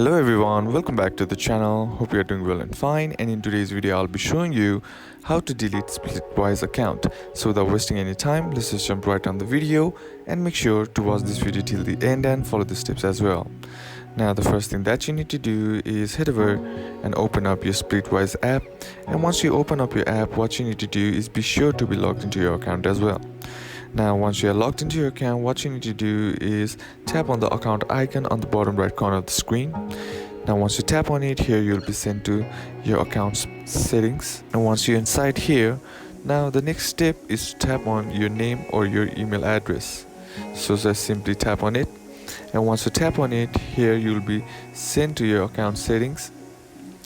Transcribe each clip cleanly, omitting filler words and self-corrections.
Hello everyone, welcome back to the channel. Hope you are doing well and fine, and in today's video I'll be showing you how to delete SplitWise account. So without wasting any time, let's just jump right on the video and make sure to watch this video till the end and follow the steps as well. Now the first thing that you need to do is head over and open up your SplitWise app, and once you open up your app, what you need to do is be sure to be logged into your account as well. Now once you are logged into your account, what you need to do is tap on the account icon on the bottom right corner of the screen. Now once you tap on it, here you'll be sent to your account's settings, and once you're inside here, now the next step is to tap on your name or your email address. So just simply tap on it, and once you tap on it, here you'll be sent to your account settings.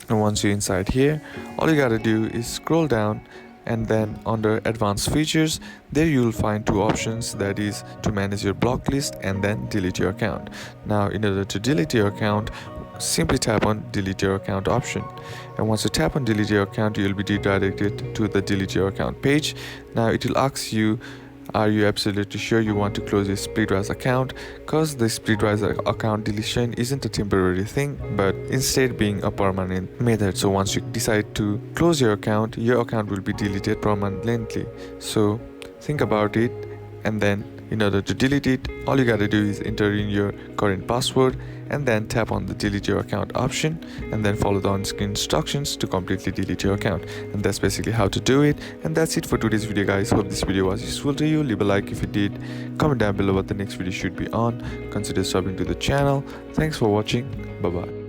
And once you're inside here, all you gotta do is scroll down, and then under advanced features, there you'll find two options, that is to manage your block list and then delete your account. Now in order to delete your account, simply tap on delete your account option, and once you tap on delete your account, you'll be redirected to the delete your account page. Now it will ask you, are you absolutely sure you want to close your SplitWise account? Because the SplitWise account deletion isn't a temporary thing, but instead being a permanent method. So once you decide to close your account will be deleted permanently. So think about it, and then in order to delete it, all you gotta do is enter in your current password and then tap on the delete your account option, and then follow the on-screen instructions to completely delete your account. And that's basically how to do it. And that's it for today's video, guys. Hope this video was useful to you. Leave a like if it did, comment down below what the next video should be on, consider subbing to the channel. Thanks for watching. Bye bye.